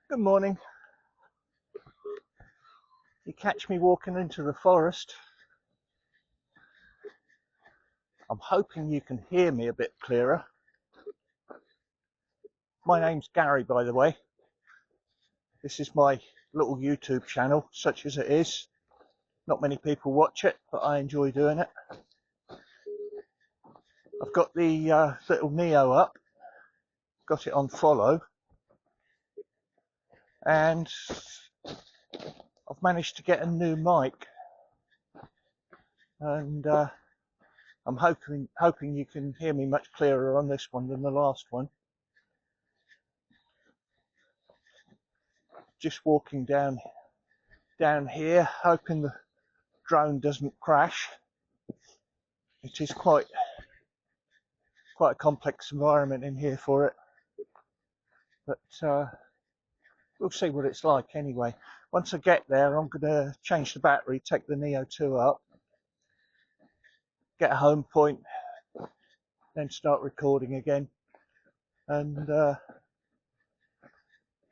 Good morning. You catch me walking into the forest. I'm hoping you can hear me a bit clearer. My name's Gary, by the way. This is my little YouTube channel, such as it is. Not many people watch it, but I enjoy doing it. I've got the little Neo up, got it on follow, and I've managed to get a new mic, and I'm hoping you can hear me much clearer on this one than the last one. Just walking down here, hoping the drone doesn't crash. It is quite a complex environment in here for it, but we'll see what it's like anyway. Once I get there, I'm going to change the battery, take the Neo 2 up, get a home point, then start recording again, and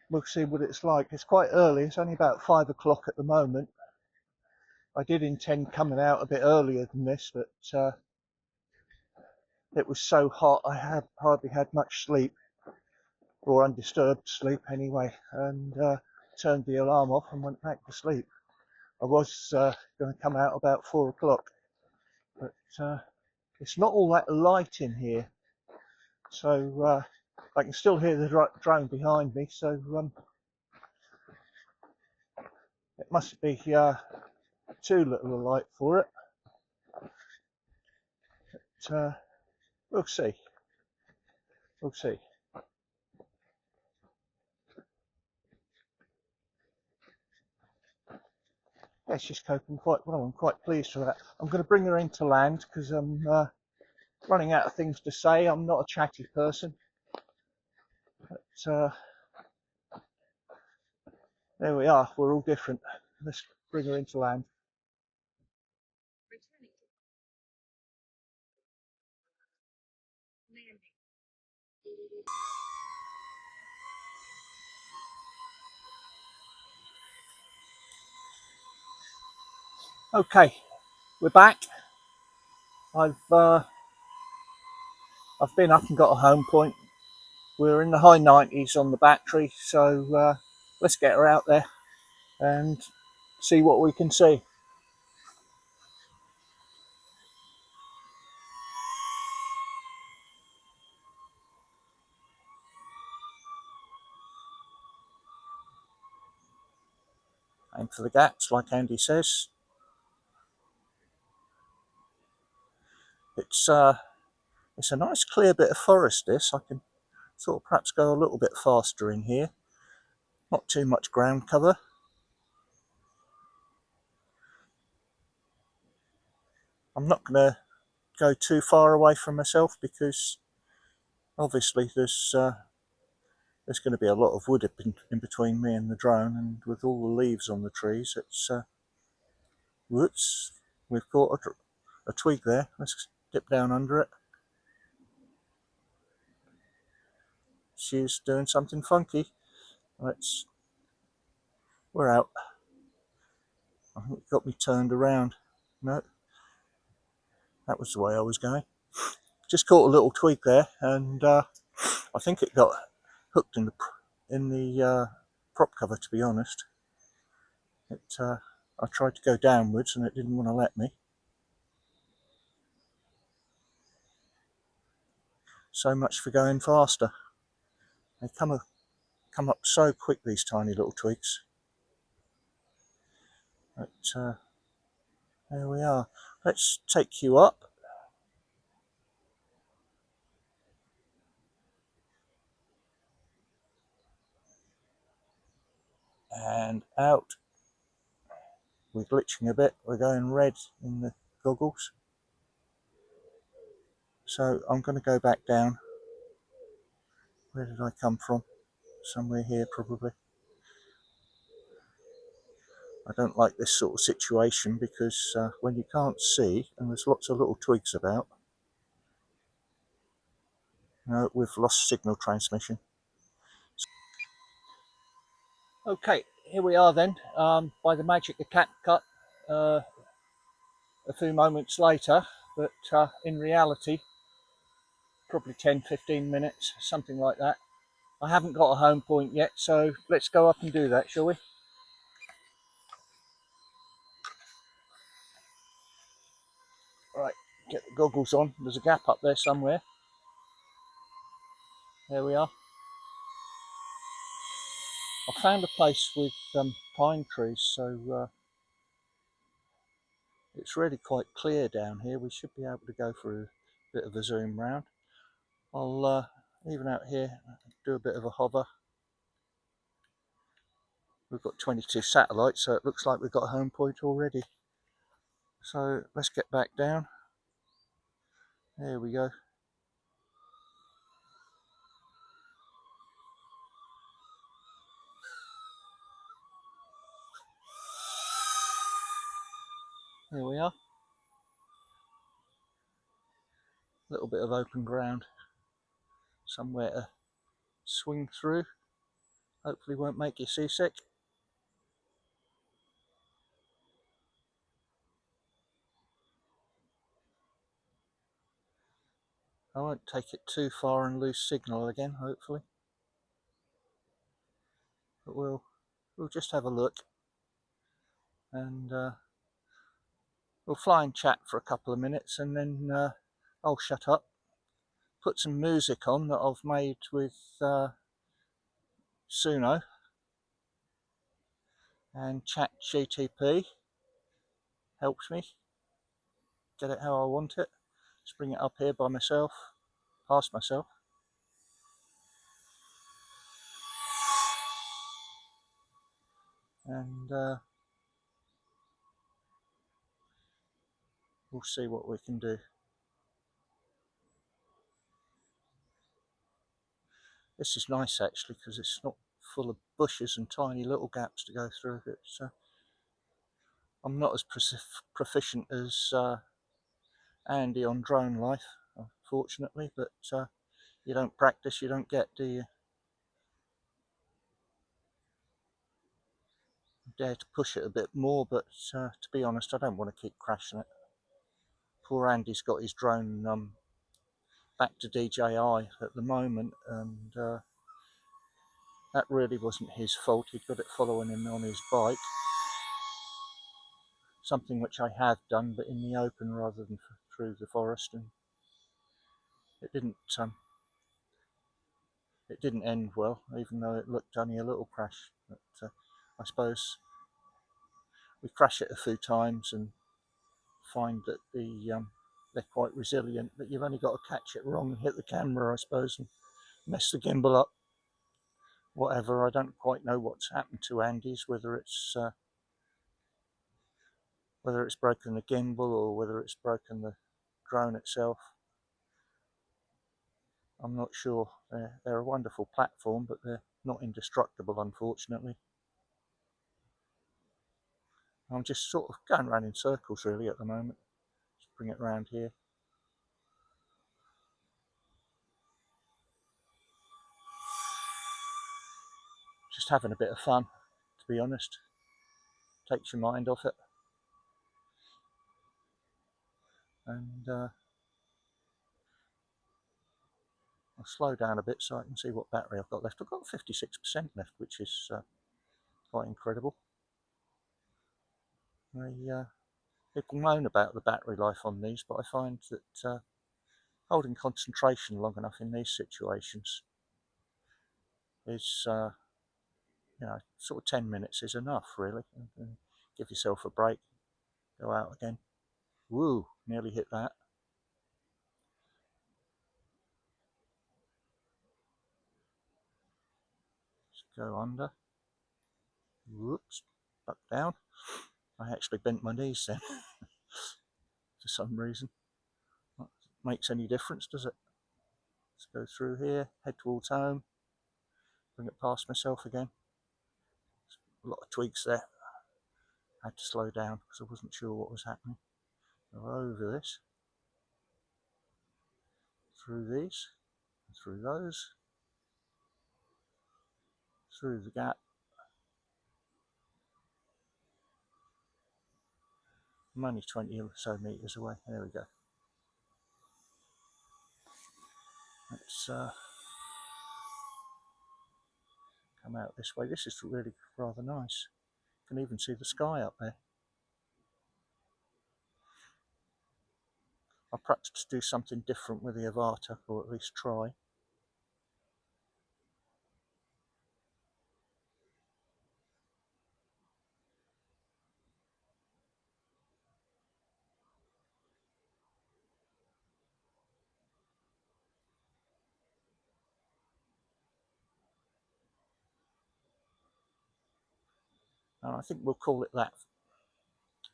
we'll see what it's like. It's quite early, it's only about 5 o'clock at the moment. I did intend coming out a bit earlier than this, but it was so hot I hardly had much sleep, or undisturbed sleep anyway, and turned the alarm off and went back to sleep. I was going to come out about 4 o'clock, but it's not all that light in here, so I can still hear the drone behind me, so it must be too little a light for it, but we'll see. Yeah, she's coping quite well. I'm quite pleased with that. I'm going to bring her into land because I'm running out of things to say. I'm not a chatty person, but there we are. We're all different. Let's bring her into land. Okay, we're back. I've been up and got a home point. We're in the high 90s on the battery, so let's get her out there and see what we can see. Aim for the gaps, like Andy says. It's a nice clear bit of forest, this. I can sort of perhaps go a little bit faster in here. Not too much ground cover. I'm not going to go too far away from myself because obviously there's going to be a lot of wood in between me and the drone, and with all the leaves on the trees, it's whoops, we've caught a twig there. Let's dip down under it. She's doing something funky. We're out. I think it got me turned around. No, that was the way I was going. Just caught a little twig there, and I think it got hooked in the prop cover, to be honest. I tried to go downwards and it didn't want to let me. So much for going faster. They come up so quick, these tiny little twigs. But there we are. Let's take you up. And out. We're glitching a bit. We're going red in the goggles. So I'm going to go back down. Where did I come from? Somewhere here, probably. I don't like this sort of situation because when you can't see and there's lots of little twigs about. No, we've lost signal transmission. Okay, here we are then, by the magic of CapCut, a few moments later, but in reality, probably 10-15 minutes, something like that. I haven't got a home point yet, so let's go up and do that, shall we? Right, get the goggles on. There's a gap up there somewhere. There we are. I found a place with pine trees, so it's really quite clear down here. We should be able to go for a bit of a zoom round. I'll even out here do a bit of a hover. We've got 22 satellites, so it looks like we've got a home point already. So let's get back down. There we go. There we are. A little bit of open ground. Somewhere to swing through. Hopefully won't make you seasick. I won't take it too far and lose signal again, hopefully. But we'll just have a look, and we'll fly and chat for a couple of minutes, and then I'll shut up, put some music on that I've made with Suno, and ChatGTP helps me get it how I want it. Just bring it up here by myself, past myself. And we'll see what we can do. This is nice actually, because it's not full of bushes and tiny little gaps to go through. I'm not as proficient as Andy on drone life, unfortunately, but you don't practice, you don't get, do you? Dare to push it a bit more, but to be honest, I don't want to keep crashing it. Poor Andy's got his drone back to DJI at the moment, and that really wasn't his fault. He'd got it following him on his bike, something which I have done, but in the open rather than through the forest, and it didn't end well, even though it looked only a little crash. But I suppose we crash it a few times and find that they're quite resilient, but you've only got to catch it wrong and hit the camera, I suppose, and mess the gimbal up. Whatever, I don't quite know what's happened to Andy's, whether it's broken the gimbal or whether it's broken the drone itself. I'm not sure. They're a wonderful platform, but they're not indestructible, unfortunately. I'm just sort of going around in circles really at the moment. Just bring it around here. Just having a bit of fun, to be honest. Takes your mind off it. And I'll slow down a bit so I can see what battery I've got left. I've got 56% left, which is quite incredible. People moan about the battery life on these, but I find that holding concentration long enough in these situations is, sort of 10 minutes is enough, really. And give yourself a break, go out again. Woo, nearly hit that. Just go under. Whoops, back down. I actually bent my knees then, for some reason. Not makes any difference, does it? Let's go through here, head towards home, bring it past myself again. A lot of tweaks there. I had to slow down because I wasn't sure what was happening. Go over this, through these, through those, through the gap, I'm only 20 or so meters away. There we go. Let's come out this way. This is really rather nice. You can even see the sky up there. I'll perhaps do something different with the Avata, or at least try. And I think we'll call it that.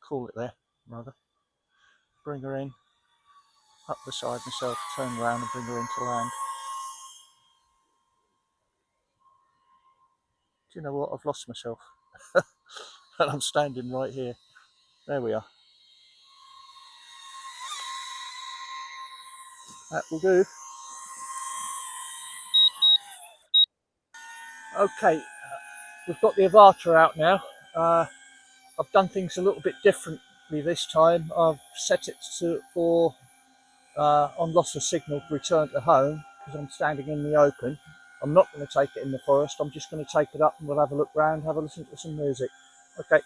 Call it there, rather. Bring her in, up beside myself, turn around and bring her into land. Do you know what? I've lost myself. And I'm standing right here. There we are. That will do. Okay, we've got the Avata out now. I've done things a little bit differently this time. I've set it for on loss of signal to return to home because I'm standing in the open. I'm not going to take it in the forest. I'm just going to take it up and we'll have a look round, have a listen to some music. Okay.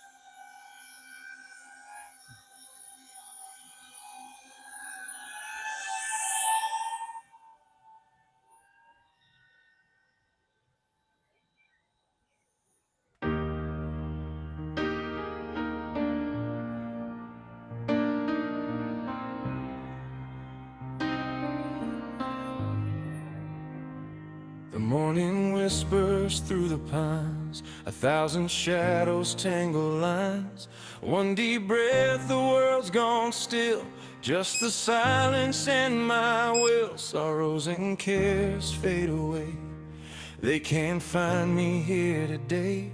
The morning whispers through the pines, 1,000 shadows tangle lines. One deep breath, the world's gone still, just the silence and my will. Sorrows and cares fade away, they can't find me here today.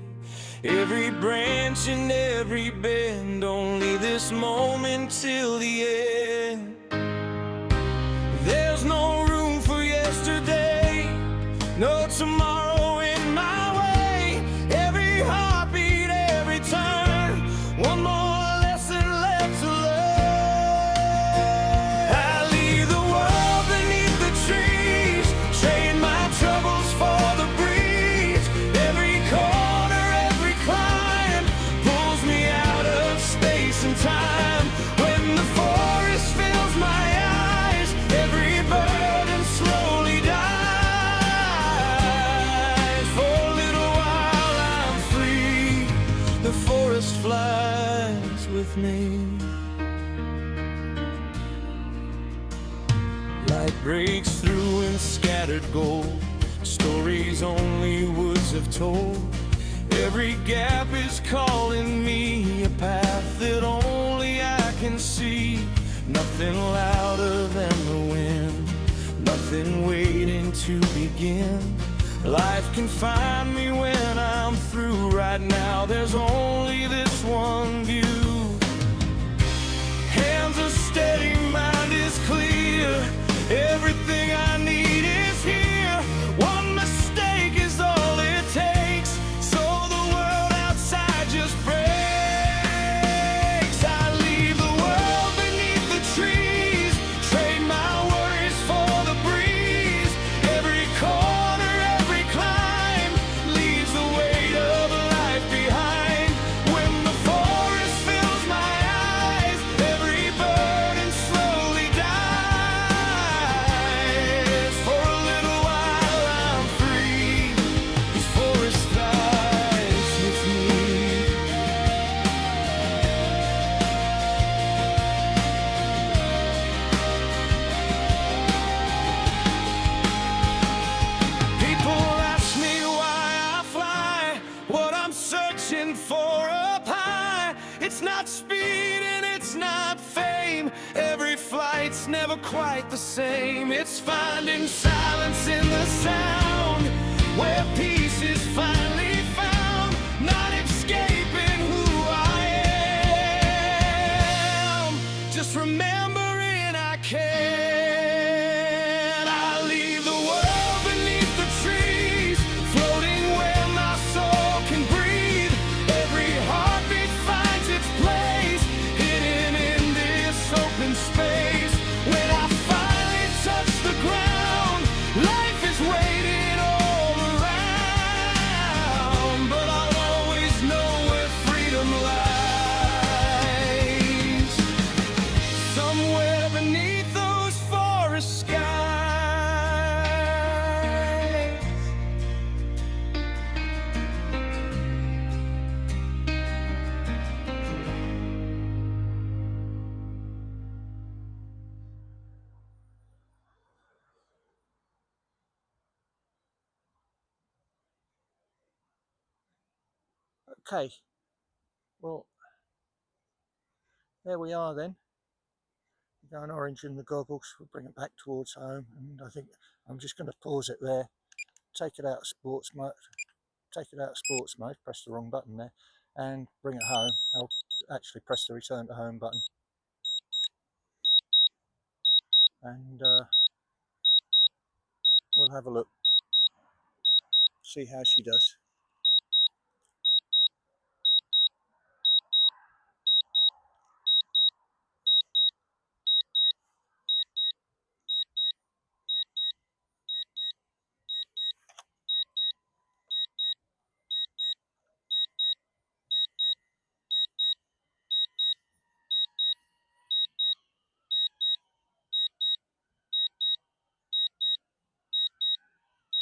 Every branch and every bend, only this moment till the end. There's no room for yesterday, no tomorrow in my way. Every heartbeat, every turn, one more lesson left to learn. I leave the world beneath the trees, trade my troubles for the breeze. Every corner, every climb pulls me out of space and time. When the forest fills my eyes, every burden slowly dies. The forest flies with me. Light breaks through in scattered gold, stories only woods have told. Every gap is calling me, a path that only I can see. Nothing louder than the wind, nothing waiting to begin. Life can find me when I'm through. Right now there's only this one view. Hands are steady, mind is clear, everything I need is here. One mistake is all it takes, so the world outside just breaks. I leave the world beneath the trees, trade my worries for the breeze. Every corner, every climb leaves the weight of life behind. When the forest fills my eyes, every burden slowly dies. For a little while I'm free, this forest flies with me. People ask me why I fly, what I'm searching for up high. It's not speed and it's not fame, every flight's never quite the same. It's finding silence in the sound, where peace is finally found. Not escaping who I am, just remembering I can. I leave the world beneath the trees, floating where my soul can breathe. Every heartbeat finds its place, hidden Okay, well, there we are then. Going orange in the goggles, we'll bring it back towards home, and I think I'm just going to pause it there, take it out of sports mode, press the wrong button there, and bring it home. I'll actually press the return to home button, and we'll have a look, see how she does.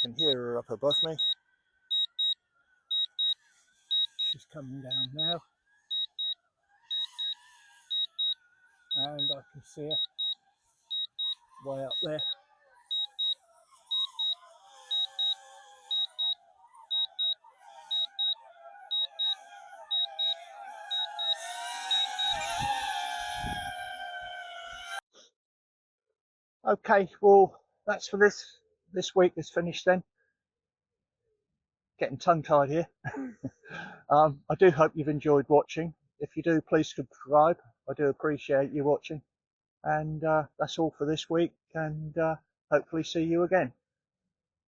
Can hear her up above me. She's coming down now, and I can see her way up there. Okay, well, that's for this week is finished then. Getting tongue tied here. I do hope you've enjoyed watching. If you do, please subscribe. I do appreciate you watching. And that's all for this week, and hopefully see you again.